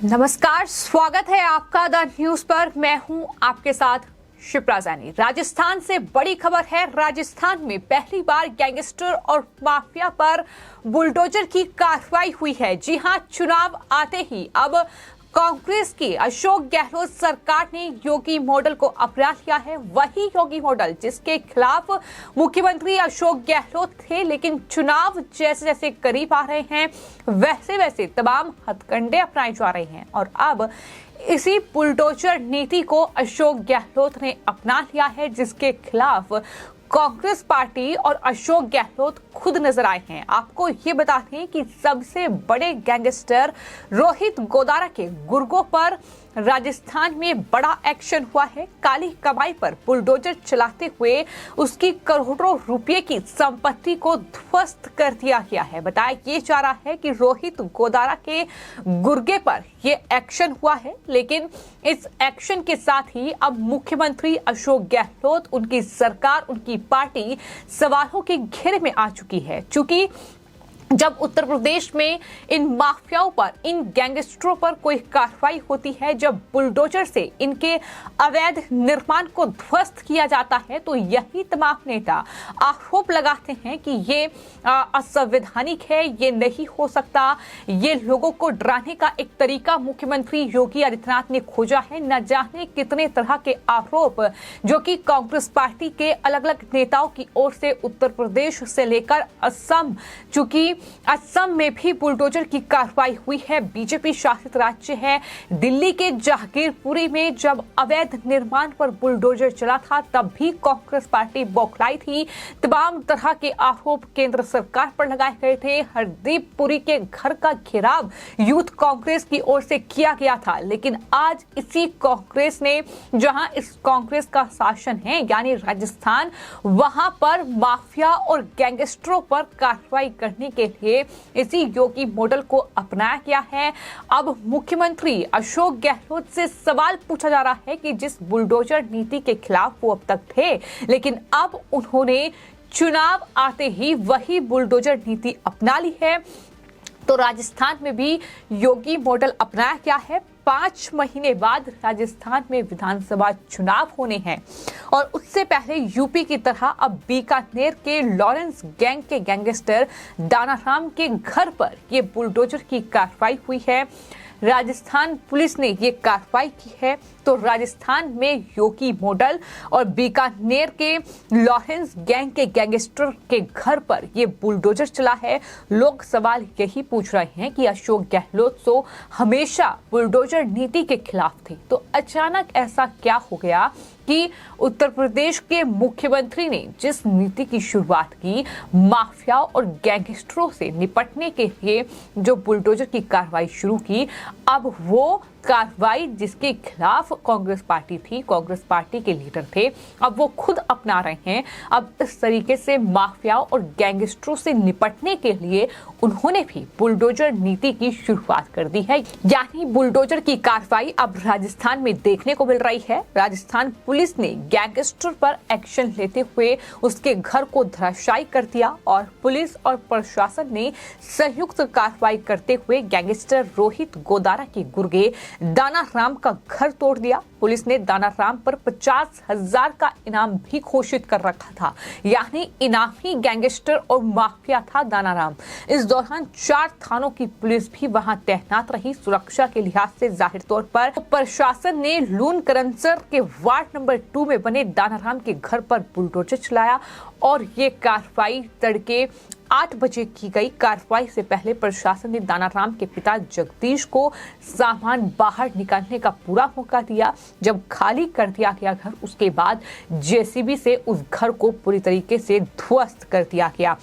नमस्कार, स्वागत है आपका द न्यूज पर। मैं हूं आपके साथ शिप्रा जानी। राजस्थान से बड़ी खबर है। राजस्थान में पहली बार गैंगस्टर और माफिया पर बुलडोजर की कार्रवाई हुई है। जी हां, चुनाव आते ही अब कांग्रेस की अशोक गहलोत सरकार ने योगी मॉडल को अपना लिया है। वही योगी मॉडल जिसके खिलाफ मुख्यमंत्री अशोक गहलोत थे, लेकिन चुनाव जैसे जैसे करीब आ रहे हैं वैसे वैसे तमाम हथकंडे अपनाए जा रहे हैं और अब इसी बुलडोजर नीति को अशोक गहलोत ने अपना लिया है, जिसके खिलाफ कांग्रेस पार्टी और अशोक गहलोत खुद नजर आए हैं। आपको ये बता दें कि सबसे बड़े गैंगस्टर रोहित गोदारा के गुर्गों पर राजस्थान में बड़ा एक्शन हुआ है। काली कमाई पर बुलडोजर चलाते हुए उसकी करोड़ों रुपए की संपत्ति को ध्वस्त कर दिया गया है। बताया ये जा रहा है कि रोहित गोदारा के गुर्गे पर ये एक्शन हुआ है, लेकिन इस एक्शन के साथ ही अब मुख्यमंत्री अशोक गहलोत, उनकी सरकार, उनकी पार्टी सवालों के घेरे में आ चुकी है। चूंकि जब उत्तर प्रदेश में इन माफियाओं पर, इन गैंगस्टरों पर कोई कार्रवाई होती है, जब बुलडोजर से इनके अवैध निर्माण को ध्वस्त किया जाता है, तो यही तमाम नेता आरोप लगाते हैं कि ये असंवैधानिक है, ये नहीं हो सकता, ये लोगों को डराने का एक तरीका मुख्यमंत्री योगी आदित्यनाथ ने खोजा है। न जाने कितने तरह के आरोप जो कि कांग्रेस पार्टी के अलग अलग नेताओं की ओर से उत्तर प्रदेश से लेकर असम, चूंकि असम में भी बुलडोजर की कार्रवाई हुई है। बीजेपी शासित राज्य है। दिल्ली के जहांगीरपुरी में जब अवैध निर्माण पर बुलडोजर चला था, तब भी कांग्रेस पार्टी बौखलाई थी। तमाम तरह के आरोप केंद्र सरकार पर लगाए गए थे। हरदीप पुरी के घर का घेराव यूथ कांग्रेस की ओर से किया गया था, लेकिन आज इसी कांग्रेस ने, जहां इस कांग्रेस का शासन है यानी राजस्थान, वहां पर माफिया और गैंगस्टरों पर कार्रवाई करने के लिए इसी योगी मॉडल को अपनाया गया है। अब मुख्यमंत्री अशोक गहलोत से सवाल पूछा जा रहा है कि जिस बुलडोजर नीति के खिलाफ वो अब तक थे, लेकिन अब उन्होंने चुनाव आते ही वही बुलडोजर नीति अपना ली है, तो राजस्थान में भी योगी मॉडल अपनाया गया है। 5 महीने बाद राजस्थान में विधानसभा चुनाव होने हैं और उससे पहले यूपी की तरह अब बीकानेर के लॉरेंस गैंग के गैंगस्टर दानाराम के घर पर यह बुलडोजर की कार्रवाई हुई है। राजस्थान पुलिस ने ये कार्रवाई की है, तो राजस्थान में योगी मॉडल और बीकानेर के लॉरेंस गैंग के गैंगस्टर के घर पर ये बुलडोजर चला है। लोग सवाल यही पूछ रहे हैं कि अशोक गहलोत तो हमेशा बुलडोजर नीति के खिलाफ थे, तो अचानक ऐसा क्या हो गया कि उत्तर प्रदेश के मुख्यमंत्री ने जिस नीति की शुरुआत की, माफिया और गैंगस्टरों से निपटने के लिए जो बुलडोजर की कार्रवाई शुरू की, अब वो कार्रवाई जिसके खिलाफ कांग्रेस पार्टी थी, कांग्रेस पार्टी के लीडर थे, अब वो खुद अपना रहे हैं। अब इस तरीके से माफियाओं और गैंगस्टरों से निपटने के लिए उन्होंने भी बुलडोजर नीति की शुरुआत कर दी है। यानी बुलडोजर की कार्रवाई अब राजस्थान में देखने को मिल रही है। राजस्थान पुलिस ने गैंगस्टर पर एक्शन लेते हुए उसके घर को धराशायी कर दिया और पुलिस और प्रशासन ने संयुक्त कार्रवाई करते हुए गैंगस्टर रोहित गोदारा के गुर्गे दानाराम का घर तोड़ दिया। पुलिस ने दानाराम पर 50,000 का इनाम भी घोषित कर रखा था, यानी इनामी गैंगस्टर और माफिया था दानाराम। इस दौरान 4 थानों की पुलिस भी वहां तैनात रही। सुरक्षा के लिहाज से जाहिर तौर पर प्रशासन ने लून करंसर के वार्ड नंबर 2 में बने दानाराम के घर पर बुलडोजर चलाया और ये कार्रवाई तड़के 8 बजे की गई। कार्रवाई से पहले प्रशासन ने दानाराम के पिता जगदीश को सामान बाहर निकालने का पूरा मौका दिया। जब खाली कर दिया गया घर, उसके बाद जेसीबी से उस घर को पूरी तरीके से ध्वस्त कर दिया गया।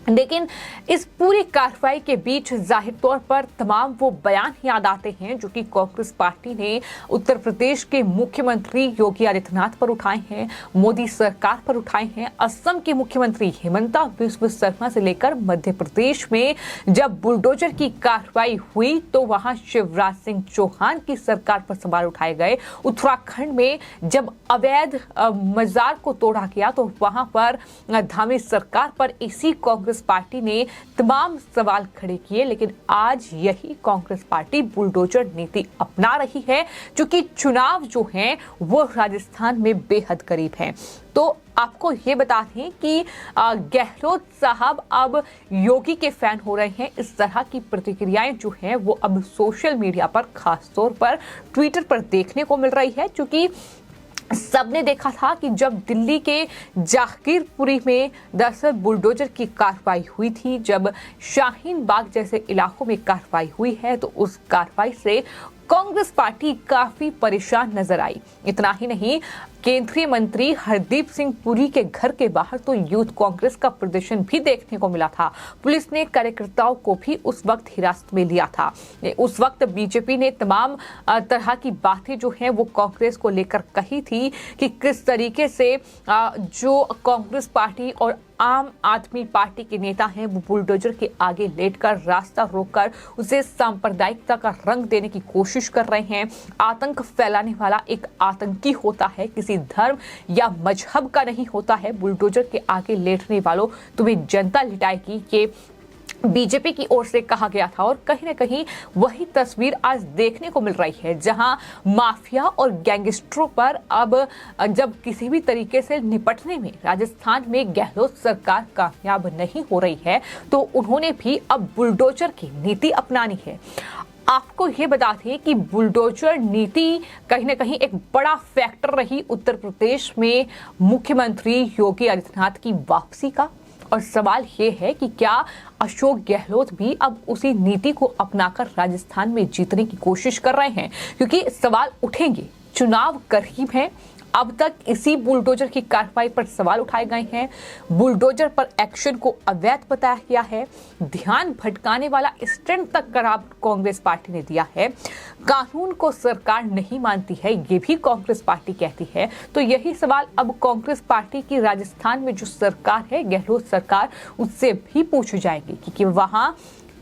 लेकिन इस पूरी कार्रवाई के बीच जाहिर तौर पर तमाम वो बयान याद आते हैं जो कि कांग्रेस पार्टी ने उत्तर प्रदेश के मुख्यमंत्री योगी आदित्यनाथ पर उठाए हैं, मोदी सरकार पर उठाए हैं। असम के मुख्यमंत्री हिमंता बिस्वा शर्मा से लेकर मध्य प्रदेश में जब बुलडोजर की कार्रवाई हुई तो वहां शिवराज सिंह चौहान की सरकार पर सवाल उठाए गए। उत्तराखंड में जब अवैध मजार को तोड़ा गया तो वहां पर धामी सरकार पर इसी कांग्रेस कांग्रेस पार्टी ने तमाम सवाल खड़े किए, लेकिन आज यही कांग्रेस पार्टी बुलडोजर नीति अपना रही है, क्योंकि चुनाव जो हैं वो राजस्थान में बेहद करीब हैं। तो आपको ये बता दें कि गहलोत साहब अब योगी के फैन हो रहे हैं। इस तरह की प्रतिक्रियाएं जो हैं वो अब सोशल मीडिया पर, खासतौर पर ट्विटर पर देखने को मिल रही है, क्योंकि सबने देखा था कि जब दिल्ली के जहांगीरपुरी में दरअसल बुलडोजर की कार्रवाई हुई थी, जब शाहीन बाग जैसे इलाकों में कार्रवाई हुई है, तो उस कार्रवाई से कांग्रेस पार्टी काफी परेशान नजर आई। इतना ही नहीं, केंद्रीय मंत्री हरदीप सिंह पुरी के घर के बाहर तो यूथ कांग्रेस का प्रदर्शन भी देखने को मिला था। पुलिस ने कार्यकर्ताओं को भी उस वक्त हिरासत में लिया था। उस वक्त बीजेपी ने तमाम तरह की बातें जो हैं वो कांग्रेस को लेकर कही थी कि किस तरीके से जो कांग्रेस पार्टी और आम आदमी पार्टी के नेता हैं वो बुलडोजर के आगे लेटकर, रास्ता रोककर उसे सांप्रदायिकता का रंग देने की कोशिश कर रहे हैं। आतंक फैलाने वाला एक आतंकी होता है, किसी धर्म या मजहब का नहीं होता है। बुलडोजर के आगे लेटने वालों तुम्हें जनता लिटाएगी, ये बीजेपी की ओर से कहा गया था। और कहीं ना कहीं वही तस्वीर आज देखने को मिल रही है, जहां माफिया और गैंगस्टरों पर अब जब किसी भी तरीके से निपटने में राजस्थान में गहलोत सरकार कामयाब नहीं हो रही है, तो उन्होंने भी अब बुलडोजर की नीति अपनानी है। आपको ये बता दें कि बुलडोजर नीति कहीं ना कहीं एक बड़ा फैक्टर रही उत्तर प्रदेश में मुख्यमंत्री योगी आदित्यनाथ की वापसी का। और सवाल ये है कि क्या अशोक गहलोत भी अब उसी नीति को अपनाकर राजस्थान में जीतने की कोशिश कर रहे हैं, क्योंकि सवाल उठेंगे, चुनाव करीब है। अब तक इसी बुलडोजर की कार्रवाई पर सवाल उठाए गए हैं। बुलडोजर पर एक्शन को अवैध बताया गया है। ध्यान भटकाने वाला स्टंट तक करार कांग्रेस पार्टी ने दिया है। कानून को सरकार नहीं मानती है, ये भी कांग्रेस पार्टी कहती है। तो यही सवाल अब कांग्रेस पार्टी की राजस्थान में जो सरकार है, गहलोत सरकार, उससे भी पूछे जाएंगे कि वहां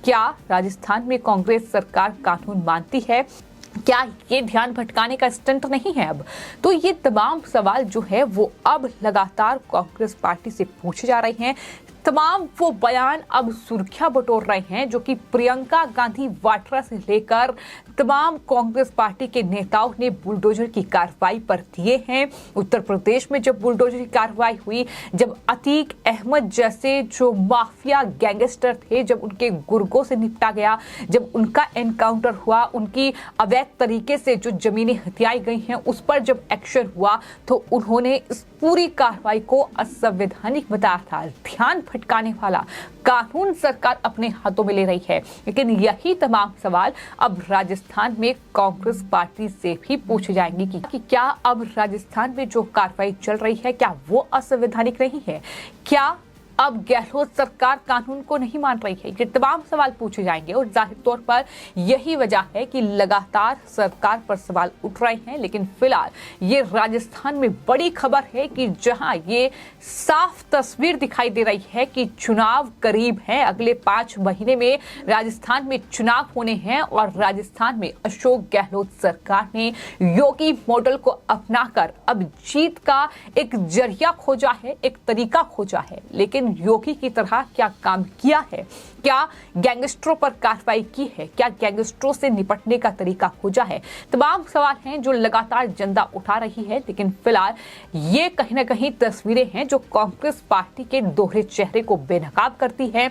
क्या राजस्थान में कांग्रेस सरकार कानून मानती है, क्या ये ध्यान भटकाने का स्टंट नहीं है अब। तो ये तमाम सवाल जो है वो अब लगातार कांग्रेस पार्टी से पूछे जा रहे हैं। तमाम वो बयान अब सुर्खियां बटोर रहे हैं, जो कि प्रियंका गांधी वाड्रा से लेकर तमाम कांग्रेस पार्टी के नेताओं ने बुलडोजर की कार्रवाई पर दिए हैं। उत्तर प्रदेश में जब बुलडोजर की कार्रवाई हुई, जब अतीक अहमद जैसे जो माफिया गैंगस्टर थे, जब उनके गुर्गों से निपटा गया, जब उनका एनकाउंटर हुआ, उनकी अवैध तरीके से जो जमीनें हथियाई गई हैं उस पर जब एक्शन हुआ, तो उन्होंने इस पूरी कार्रवाई को असंवैधानिक बताया था। ध्यान भटकाने वाला कानून सरकार अपने हाथों में ले रही है। लेकिन यही तमाम सवाल अब राजस्थान में कांग्रेस पार्टी से भी पूछे जाएंगे कि क्या अब राजस्थान में जो कार्रवाई चल रही है, क्या वो असंवैधानिक नहीं है, क्या अब गहलोत सरकार कानून को नहीं मान रही है। ये तमाम सवाल पूछे जाएंगे और जाहिर तौर पर यही वजह है कि लगातार सरकार पर सवाल उठ रहे हैं। लेकिन फिलहाल ये राजस्थान में बड़ी खबर है कि जहां ये साफ तस्वीर दिखाई दे रही है कि चुनाव करीब है, अगले 5 महीने में राजस्थान में चुनाव होने हैं और राजस्थान में अशोक गहलोत सरकार ने योगी मॉडल को अपनाकर अब जीत का एक जरिया खोजा है, एक तरीका खोजा है। लेकिन योगी की तरह क्या काम किया है, क्या गैंगस्टरों पर कार्रवाई की है, क्या गैंगस्टरों से निपटने का तरीका खोजा है, तमाम सवाल हैं जो लगातार जनता उठा रही है। लेकिन फिलहाल ये कहीं ना कहीं तस्वीरें हैं जो कांग्रेस पार्टी के दोहरे चेहरे को बेनकाब करती है।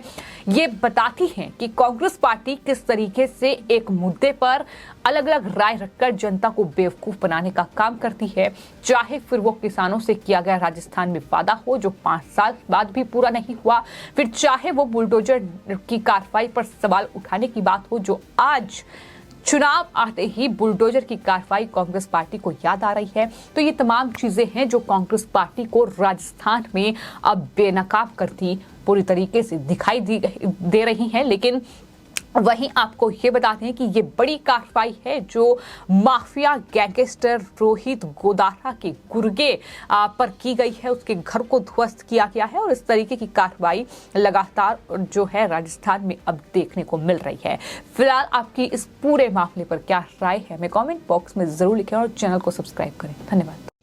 ये बताती हैं कि कांग्रेस पार्टी किस तरीके से एक मुद्दे पर अलग अलग राय रखकर जनता को बेवकूफ बनाने का काम करती है, चाहे फिर वो किसानों से किया गया राजस्थान में वादा हो जो 5 साल बाद भी पूरा नहीं हुआ, फिर चाहे वो बुलडोजर की कार्रवाई पर सवाल उठाने की बात हो जो आज चुनाव आते ही बुलडोजर की कार्रवाई कांग्रेस पार्टी को याद आ रही है। तो ये तमाम चीजें हैं जो कांग्रेस पार्टी को राजस्थान में अब बेनकाब करती पूरी तरीके से दिखाई दे रही हैं। लेकिन वहीं आपको ये बता दें कि ये बड़ी कार्रवाई है जो माफिया गैंगस्टर रोहित गोदारा के गुर्गे पर की गई है, उसके घर को ध्वस्त किया गया है और इस तरीके की कार्रवाई लगातार जो है राजस्थान में अब देखने को मिल रही है। फिलहाल आपकी इस पूरे मामले पर क्या राय है, हमें कमेंट बॉक्स में जरूर लिखें और चैनल को सब्सक्राइब करें। धन्यवाद।